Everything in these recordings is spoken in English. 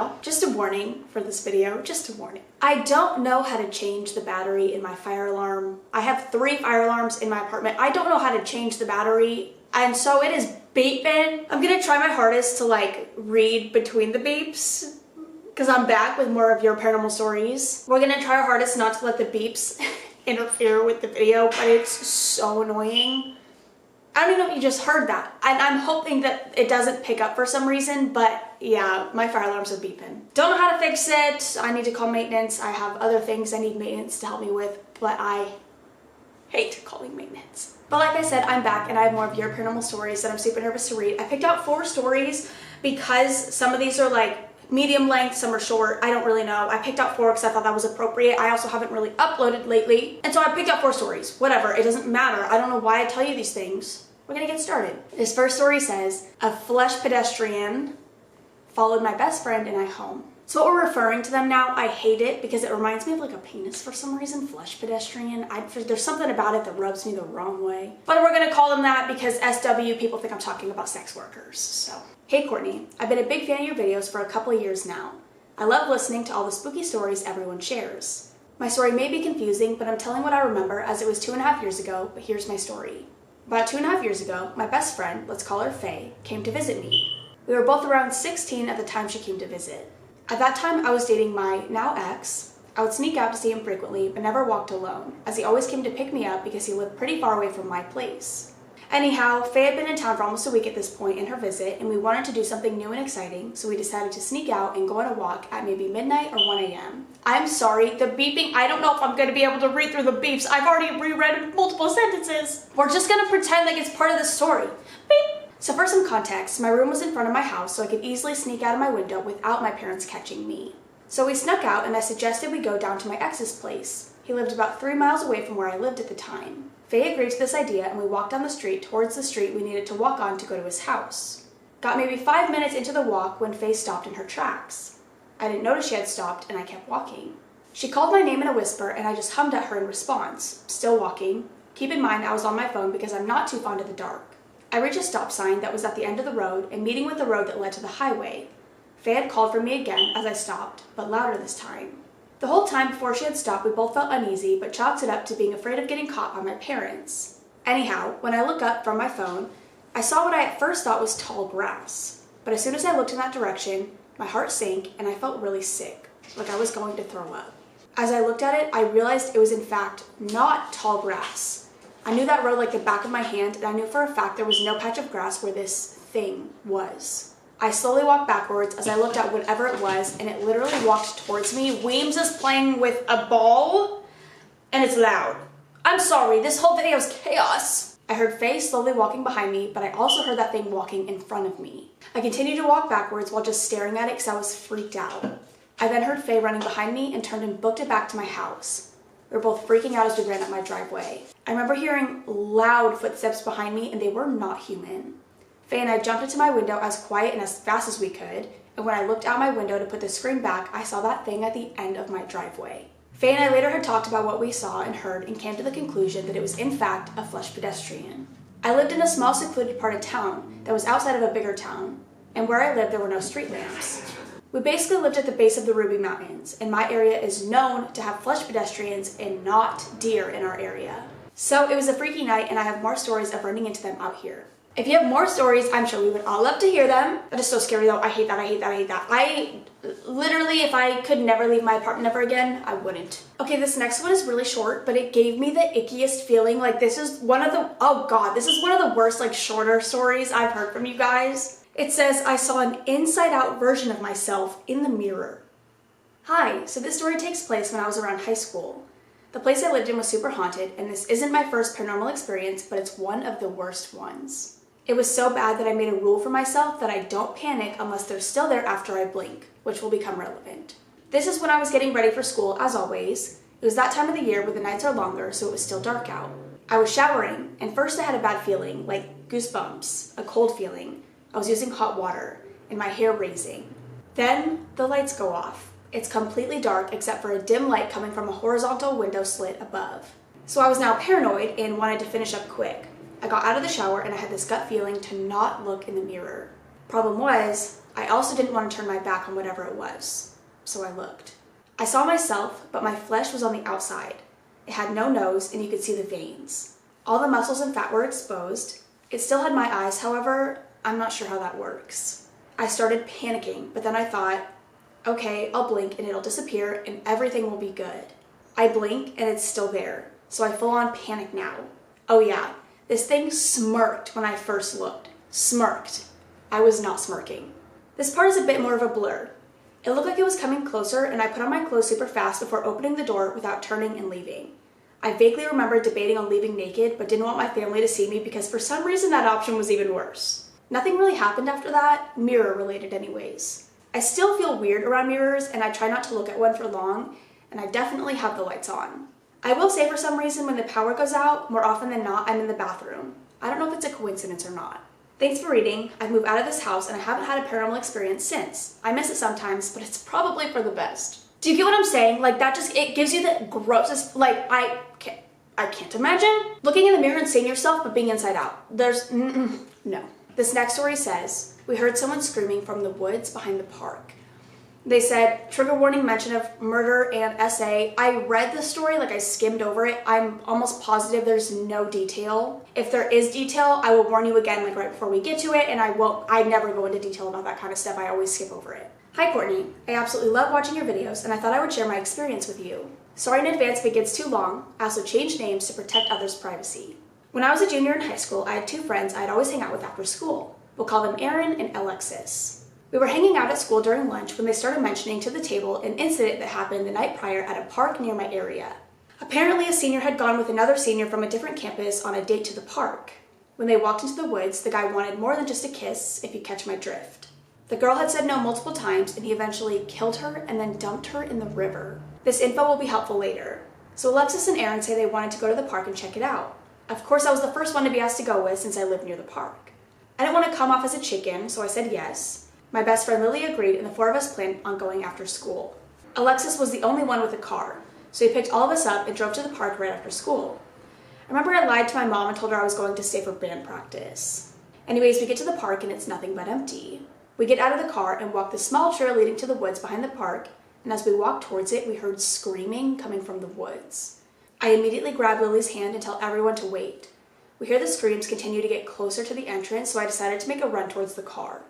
y'all. Just a warning for this video, just a warning. I don't know how to change the battery in my fire alarm. I have 3 fire alarms in my apartment. I don't know how to change the battery, and so it is beeping. I'm gonna try my hardest to like read between the beeps because I'm back with more of your paranormal stories. We're gonna try our hardest not to let the beeps interfere with the video, but it's so annoying. I don't even know if you just heard that. And I'm hoping that it doesn't pick up for some reason, but yeah, my fire alarms are beeping. Don't know how to fix it. I need to call maintenance. I have other things I need maintenance to help me with, but I hate calling maintenance. But like I said, I'm back and I have more of your paranormal stories that I'm super nervous to read. I picked out 4 stories because some of these are like medium length, some are short. I don't really know. I picked out 4 because I thought that was appropriate. I also haven't really uploaded lately. And so I picked out 4 stories. Whatever, it doesn't matter. I don't know why I tell you these things. We're gonna get started. This first story says, a flesh pedestrian followed my best friend and I home. So what we're referring to them now, I hate it because it reminds me of like a penis for some reason, flesh pedestrian. There's something about it that rubs me the wrong way. But we're gonna call them that because SW, people think I'm talking about sex workers, so. Hey Courtney, I've been a big fan of your videos for a couple of years now. I love listening to all the spooky stories everyone shares. My story may be confusing, but I'm telling what I remember as it was 2.5 years ago, but here's my story. About 2.5 years ago, my best friend, let's call her Faye, came to visit me. We were both around 16 at the time she came to visit. At that time, I was dating my now ex. I would sneak out to see him frequently, but never walked alone, as he always came to pick me up because he lived pretty far away from my place. Anyhow, Faye had been in town for almost a week at this point in her visit, and we wanted to do something new and exciting, so we decided to sneak out and go on a walk at maybe midnight or 1 a.m. I'm sorry, the beeping, I don't know if I'm going to be able to read through the beeps. I've already reread multiple sentences. We're just going to pretend like it's part of the story. Beep! So for some context, my room was in front of my house, so I could easily sneak out of my window without my parents catching me. So we snuck out, and I suggested we go down to my ex's place. He lived about 3 miles away from where I lived at the time. Faye agreed to this idea and we walked down the street towards the street we needed to walk on to go to his house. Got maybe 5 minutes into the walk when Faye stopped in her tracks. I didn't notice she had stopped and I kept walking. She called my name in a whisper and I just hummed at her in response, still walking. Keep in mind I was on my phone because I'm not too fond of the dark. I reached a stop sign that was at the end of the road and meeting with the road that led to the highway. Faye had called for me again as I stopped, but louder this time. The whole time before she had stopped, we both felt uneasy, but chalked it up to being afraid of getting caught by my parents. Anyhow, when I looked up from my phone, I saw what I at first thought was tall grass. But as soon as I looked in that direction, my heart sank and I felt really sick, like I was going to throw up. As I looked at it, I realized it was in fact not tall grass. I knew that road like the back of my hand, and I knew for a fact there was no patch of grass where this thing was. I slowly walked backwards as I looked at whatever it was, and it literally walked towards me. Weems is playing with a ball, and it's loud. I'm sorry, this whole video is chaos. I heard Faye slowly walking behind me, but I also heard that thing walking in front of me. I continued to walk backwards while just staring at it because I was freaked out. I then heard Faye running behind me and turned and booked it back to my house. We were both freaking out as we ran up my driveway. I remember hearing loud footsteps behind me, and they were not human. Faye and I jumped into my window as quiet and as fast as we could, and when I looked out my window to put the screen back, I saw that thing at the end of my driveway. Faye and I later had talked about what we saw and heard and came to the conclusion that it was in fact a flesh pedestrian. I lived in a small secluded part of town that was outside of a bigger town, and where I lived there were no street lamps. We basically lived at the base of the Ruby Mountains, and my area is known to have flesh pedestrians and not deer in our area. So it was a freaky night, and I have more stories of running into them out here. If you have more stories, I'm sure we would all love to hear them. That is so scary though. I hate that, I hate that, I hate that. I literally, if I could never leave my apartment ever again, I wouldn't. Okay, this next one is really short, but it gave me the ickiest feeling. Like this is one of the, oh God, this is one of the worst like shorter stories I've heard from you guys. It says, I saw an inside out version of myself in the mirror. Hi, so this story takes place when I was around high school. The place I lived in was super haunted, and this isn't my first paranormal experience, but it's one of the worst ones. It was so bad that I made a rule for myself that I don't panic unless they're still there after I blink, which will become relevant. This is when I was getting ready for school, as always. It was that time of the year where the nights are longer, so it was still dark out. I was showering, and first I had a bad feeling, like goosebumps, a cold feeling. I was using hot water, and my hair raising. Then the lights go off. It's completely dark except for a dim light coming from a horizontal window slit above. So I was now paranoid and wanted to finish up quick. I got out of the shower and I had this gut feeling to not look in the mirror. Problem was, I also didn't want to turn my back on whatever it was, so I looked. I saw myself, but my flesh was on the outside. It had no nose, and you could see the veins. All the muscles and fat were exposed. It still had my eyes, however, I'm not sure how that works. I started panicking, but then I thought, okay, I'll blink and it'll disappear and everything will be good. I blink and it's still there, so I full on panic now. Oh yeah, this thing smirked when I first looked. Smirked. I was not smirking. This part is a bit more of a blur. It looked like it was coming closer and I put on my clothes super fast before opening the door without turning and leaving. I vaguely remember debating on leaving naked, but didn't want my family to see me because for some reason that option was even worse. Nothing really happened after that, mirror related anyways. I still feel weird around mirrors and I try not to look at one for long, and I definitely have the lights on. I will say for some reason when the power goes out, more often than not, I'm in the bathroom. I don't know if it's a coincidence or not. Thanks for reading. I've moved out of this house and I haven't had a paranormal experience since. I miss it sometimes, but it's probably for the best. Do you get what I'm saying? Like that just, it gives you the grossest, like I can't imagine looking in the mirror and seeing yourself but being inside out. There's, no. This next story says, we heard someone screaming from the woods behind the park. They said, trigger warning mention of murder and SA. I read the story, like I skimmed over it. I'm almost positive there's no detail. If there is detail, I will warn you again, like right before we get to it, and I never go into detail about that kind of stuff. I always skip over it. Hi Courtney, I absolutely love watching your videos and I thought I would share my experience with you. Sorry in advance if it gets too long. I also changed names to protect others' privacy. When I was a junior in high school, I had two friends I'd always hang out with after school. We'll call them Aaron and Alexis. We were hanging out at school during lunch when they started mentioning to the table an incident that happened the night prior at a park near my area. Apparently, a senior had gone with another senior from a different campus on a date to the park. When they walked into the woods, the guy wanted more than just a kiss, if you catch my drift. The girl had said no multiple times, and he eventually killed her and then dumped her in the river. This info will be helpful later. So Alexis and Aaron say they wanted to go to the park and check it out. Of course, I was the first one to be asked to go with since I live near the park. I didn't want to come off as a chicken, so I said yes. My best friend Lily agreed, and the four of us planned on going after school. Alexis was the only one with a car, so he picked all of us up and drove to the park right after school. I remember I lied to my mom and told her I was going to stay for band practice. Anyways, we get to the park and it's nothing but empty. We get out of the car and walk the small trail leading to the woods behind the park, and as we walked towards it, we heard screaming coming from the woods. I immediately grabbed Lily's hand and tell everyone to wait. We hear the screams continue to get closer to the entrance, so I decided to make a run towards the car.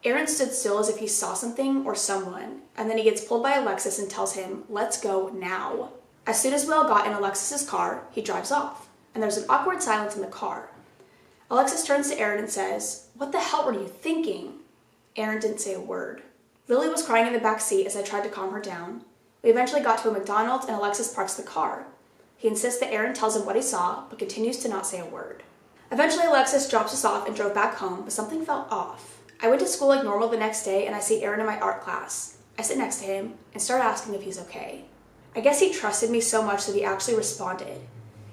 Aaron stood still as if he saw something or someone, and then he gets pulled by Alexis and tells him, let's go now. As soon as we all got in Alexis's car, he drives off, and there's an awkward silence in the car. Alexis turns to Aaron and says, what the hell were you thinking? Aaron didn't say a word. Lily was crying in the back seat as I tried to calm her down. We eventually got to a McDonald's and Alexis parks the car. He insists that Aaron tells him what he saw, but continues to not say a word. Eventually Alexis drops us off and drove back home, but something felt off. I went to school like normal the next day and I see Aaron in my art class. I sit next to him and start asking if he's okay. I guess he trusted me so much that he actually responded.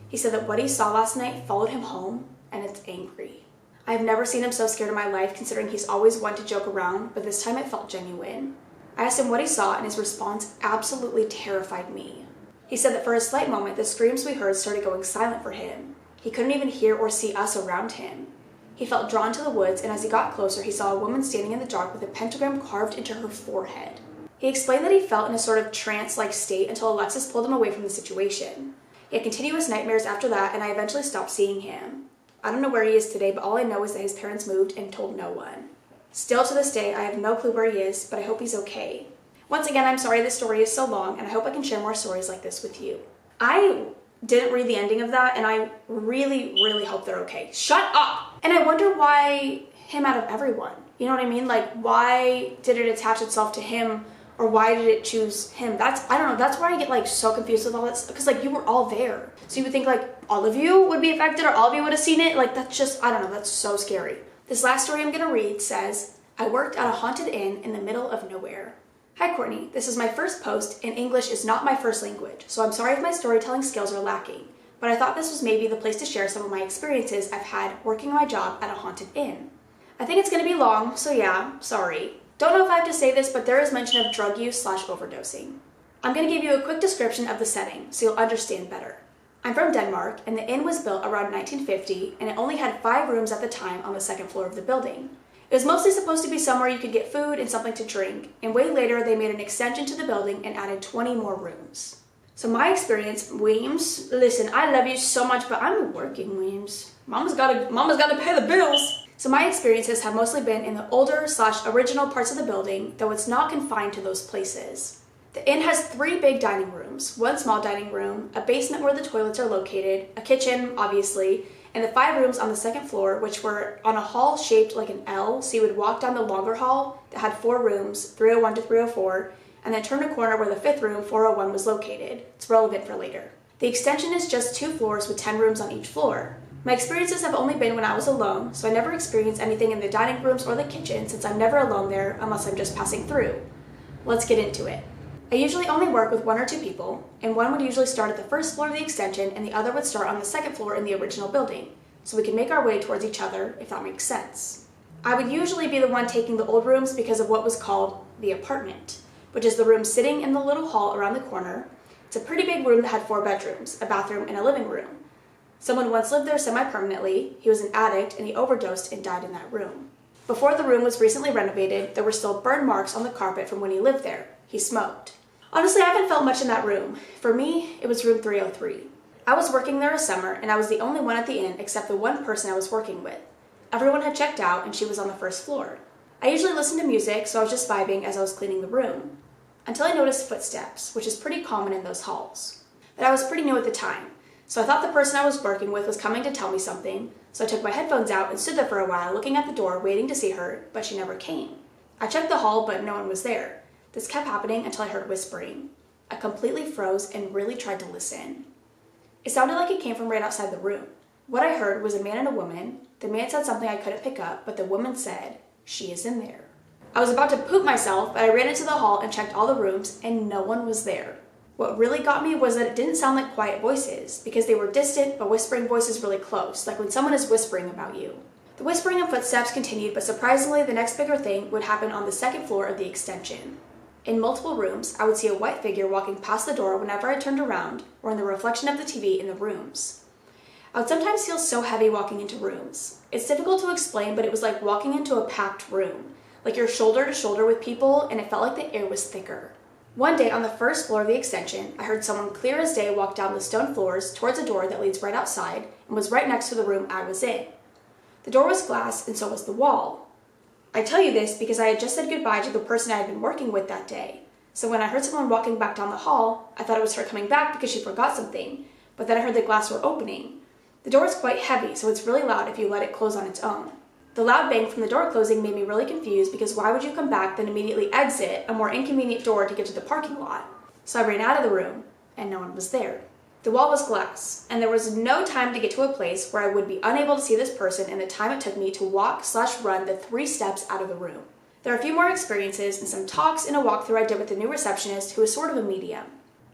He said that what he saw last night followed him home and it's angry. I have never seen him so scared in my life considering he's always one to joke around, but this time it felt genuine. I asked him what he saw and his response absolutely terrified me. He said that for a slight moment the screams we heard started going silent for him. He couldn't even hear or see us around him. He felt drawn to the woods, and as he got closer, he saw a woman standing in the dark with a pentagram carved into her forehead. He explained that he felt in a sort of trance-like state until Alexis pulled him away from the situation. He had continuous nightmares after that, and I eventually stopped seeing him. I don't know where he is today, but all I know is that his parents moved and told no one. Still to this day, I have no clue where he is, but I hope he's okay. Once again, I'm sorry this story is so long, and I hope I can share more stories like this with you. I didn't read the ending of that, and I really, really hope they're okay. Shut up! And I wonder why him out of everyone. You know what I mean? Like, why did it attach itself to him, or why did it choose him? I don't know, that's where I get like so confused with all that stuff, because like you were all there. So you would think like all of you would be affected, or all of you would have seen it. Like that's just, I don't know, that's so scary. This last story I'm gonna read says, I worked at a haunted inn in the middle of nowhere. Hi Courtney, this is my first post and English is not my first language, so I'm sorry if my storytelling skills are lacking, but I thought this was maybe the place to share some of my experiences I've had working my job at a haunted inn. I think it's gonna be long, so yeah, sorry. Don't know if I have to say this, but there is mention of drug use / overdosing. I'm gonna give you a quick description of the setting so you'll understand better. I'm from Denmark, and the inn was built around 1950, and it only had 5 rooms at the time on the second floor of the building. It was mostly supposed to be somewhere you could get food and something to drink, and way later they made an extension to the building and added 20 more rooms. So my experience, Weems, listen, I love you so much, but I'm working, Weems. Mama's gotta pay the bills. So my experiences have mostly been in the older/original parts of the building, though it's not confined to those places. The inn has 3 big dining rooms, 1 small dining room, a basement where the toilets are located, a kitchen, obviously, and the 5 rooms on the second floor, which were on a hall shaped like an L, so you would walk down the longer hall that had 4 rooms, 301 to 304, and then turn a corner where the 5th room, 401, was located. It's relevant for later. The extension is just 2 floors with 10 rooms on each floor. My experiences have only been when I was alone, so I never experienced anything in the dining rooms or the kitchen since I'm never alone there unless I'm just passing through. Let's get into it. I usually only work with 1 or 2 people, and one would usually start at the first floor of the extension and the other would start on the second floor in the original building, so we can make our way towards each other, if that makes sense. I would usually be the one taking the old rooms because of what was called the apartment, which is the room sitting in the little hall around the corner. It's a pretty big room that had 4 bedrooms, a bathroom, and a living room. Someone once lived there semi-permanently. He was an addict and he overdosed and died in that room. Before the room was recently renovated, there were still burn marks on the carpet from when he lived there. He smoked. Honestly, I haven't felt much in that room. For me, it was room 303. I was working there a summer and I was the only one at the inn except the one person I was working with. Everyone had checked out and she was on the first floor. I usually listened to music, so I was just vibing as I was cleaning the room, until I noticed footsteps, which is pretty common in those halls. But I was pretty new at the time, so I thought the person I was working with was coming to tell me something, so I took my headphones out and stood there for a while looking at the door waiting to see her, but she never came. I checked the hall, but no one was there. This kept happening until I heard whispering. I completely froze and really tried to listen. It sounded like it came from right outside the room. What I heard was a man and a woman. The man said something I couldn't pick up, but the woman said, "She is in there." I was about to poop myself, but I ran into the hall and checked all the rooms, and no one was there. What really got me was that it didn't sound like quiet voices, because they were distant but whispering voices really close, like when someone is whispering about you. The whispering and footsteps continued, but surprisingly, the next bigger thing would happen on the second floor of the extension. In multiple rooms, I would see a white figure walking past the door whenever I turned around, or in the reflection of the TV in the rooms. I would sometimes feel so heavy walking into rooms. It's difficult to explain, but it was like walking into a packed room, like you're shoulder to shoulder with people, and it felt like the air was thicker. One day on the first floor of the extension, I heard someone clear as day walk down the stone floors towards a door that leads right outside and was right next to the room I was in. The door was glass and so was the wall. I tell you this because I had just said goodbye to the person I had been working with that day. So when I heard someone walking back down the hall, I thought it was her coming back because she forgot something, but then I heard the glass door opening. The door is quite heavy, so it's really loud if you let it close on its own. The loud bang from the door closing made me really confused because why would you come back then immediately exit a more inconvenient door to get to the parking lot? So I ran out of the room and no one was there. The wall was glass and there was no time to get to a place where I would be unable to see this person in the time it took me to walk/run the 3 steps out of the room. There are a few more experiences and some talks in a walkthrough I did with the new receptionist who is sort of a medium.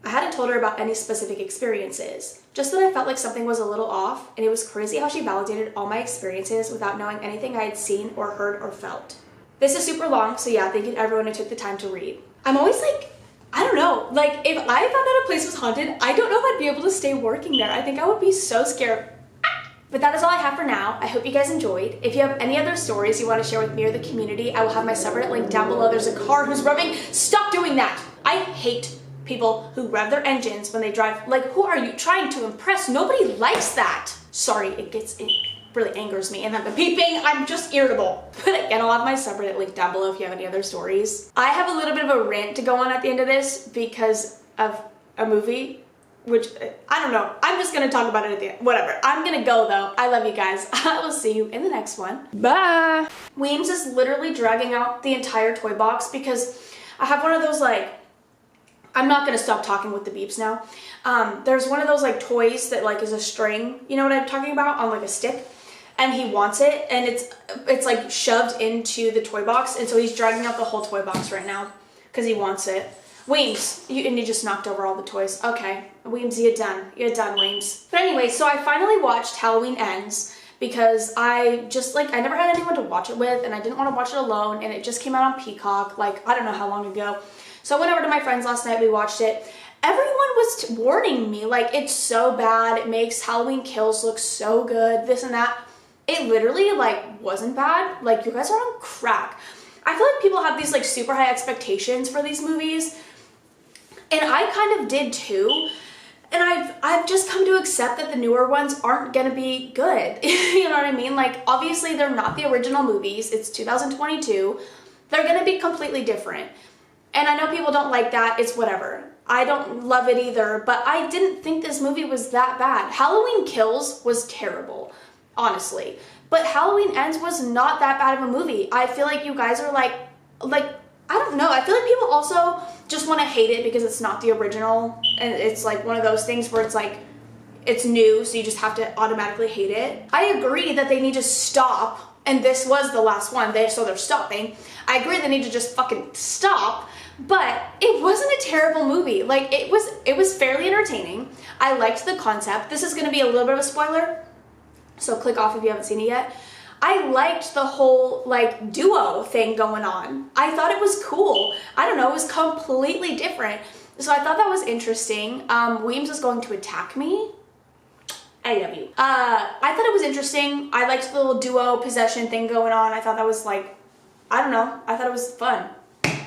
I hadn't told her about any specific experiences, just that I felt like something was a little off, and it was crazy how she validated all my experiences without knowing anything I had seen or heard or felt. This is super long, so yeah, thank you to everyone who took the time to read. I'm always like, I don't know, like if I found out a place was haunted, I don't know if I'd be able to stay working there. I think I would be so scared. But that is all I have for now. I hope you guys enjoyed. If you have any other stories you want to share with me or the community, I will have my subreddit link down below. There's a car who's revving. Stop doing that! I hate people who rev their engines when they drive. Like, who are you trying to impress? Nobody likes that. Sorry, it really angers me. And then the beeping, I'm just irritable. But again, I'll have my subreddit link down below if you have any other stories. I have a little bit of a rant to go on at the end of this because of a movie, which, I don't know. I'm just gonna talk about it at the end. Whatever. I'm gonna go though. I love you guys. I will see you in the next one. Bye! Weems is literally dragging out the entire toy box because I have one of those like, I'm not gonna stop talking with the beeps now. There's one of those like toys that like is a string, you know what I'm talking about, on like a stick, and he wants it, and it's like shoved into the toy box, and so he's dragging out the whole toy box right now because he wants it. Weems, and you just knocked over all the toys. Okay, Weems, you're done, Weems. But anyway, so I finally watched Halloween Ends because I never had anyone to watch it with, and I didn't want to watch it alone, and it just came out on Peacock, like I don't know how long ago. So I went over to my friends last night, we watched it. Everyone was warning me, like, it's so bad, it makes Halloween Kills look so good, this and that. It literally, like, wasn't bad, like, you guys are on crack. I feel like people have these like super high expectations for these movies, and I kind of did too. And I've just come to accept that the newer ones aren't gonna be good. You know what I mean? Like, obviously they're not the original movies. It's 2022. They're gonna be completely different. And I know people don't like that. It's whatever. I don't love it either, but I didn't think this movie was that bad. Halloween Kills was terrible, honestly. But Halloween Ends was not that bad of a movie. I feel like you guys are like, I don't know. I feel like people also just want to hate it because it's not the original. And it's like one of those things where it's like, it's new, so you just have to automatically hate it. I agree that they need to stop, and this was the last one, so they're stopping. I agree they need to just fucking stop, but it wasn't a terrible movie. Like, it was fairly entertaining. I liked the concept. This is going to be a little bit of a spoiler, so click off if you haven't seen it yet. I liked the whole like duo thing going on. I thought it was cool. I don't know, it was completely different. So I thought that was interesting. Weems is going to attack me. I love you. I thought it was interesting. I liked the little duo possession thing going on. I thought that was like, I don't know. I thought it was fun.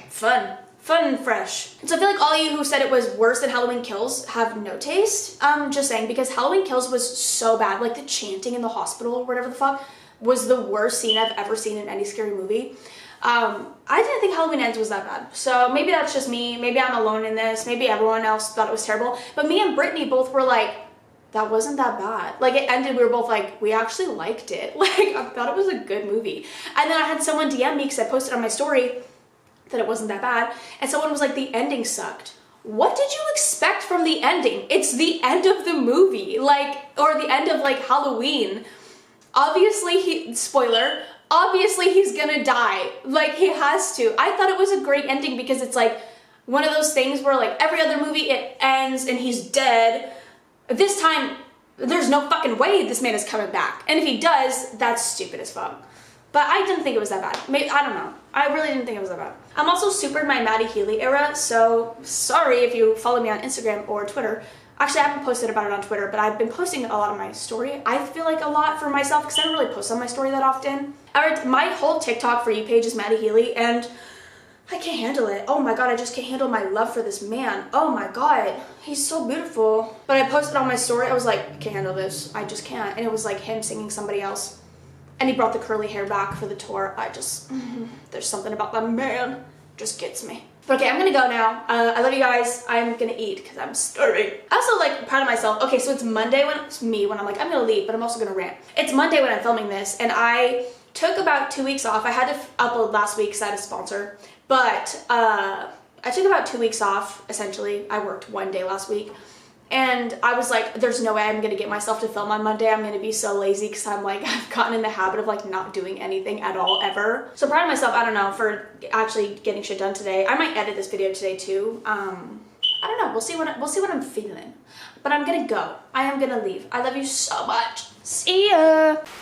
Fun and fresh. So I feel like all of you who said it was worse than Halloween Kills have no taste. Just saying, because Halloween Kills was so bad. Like the chanting in the hospital or whatever the fuck was the worst scene I've ever seen in any scary movie. I didn't think Halloween Ends was that bad. So maybe that's just me. Maybe I'm alone in this. Maybe everyone else thought it was terrible. But me and Brittany both were like, that wasn't that bad. Like, it ended, we were both like, we actually liked it. Like, I thought it was a good movie. And then I had someone DM me, because I posted on my story that it wasn't that bad. And someone was like, the ending sucked. What did you expect from the ending? It's the end of the movie. Like, or the end of like Halloween. Obviously, spoiler, obviously he's gonna die. Like, he has to. I thought it was a great ending because it's like one of those things where like every other movie it ends and he's dead. This time, there's no fucking way this man is coming back. And if he does, that's stupid as fuck. But I didn't think it was that bad. Maybe, I don't know. I really didn't think it was that bad. I'm also super in my Maddie Healy era, so sorry if you follow me on Instagram or Twitter. Actually, I haven't posted about it on Twitter, but I've been posting a lot on my story. I feel like a lot for myself because I don't really post on my story that often. My whole TikTok For You page is Maddie Healy, and I can't handle it. Oh my god, I just can't handle my love for this man. Oh my god, he's so beautiful. But I posted on my story, I was like, I can't handle this. I just can't. And it was like him singing somebody else. And he brought the curly hair back for the tour. There's something about that man. Just gets me. But okay, I'm gonna go now. I love you guys. I'm gonna eat because I'm starving. I also like proud of myself. Okay, so it's Monday when it's me when I'm like, I'm gonna leave, but I'm also gonna rant. It's Monday when I'm filming this, and I took about 2 weeks off. I had to upload last week because I had a sponsor, but I took about 2 weeks off, essentially. I worked one day last week. And I was like, there's no way I'm gonna get myself to film on Monday. I'm gonna be so lazy because I'm like, I've gotten in the habit of like not doing anything at all ever. So proud of myself, I don't know, for actually getting shit done today. I might edit this video today too. I don't know, we'll see what I'm feeling. But I'm gonna go. I am gonna leave. I love you so much. See ya.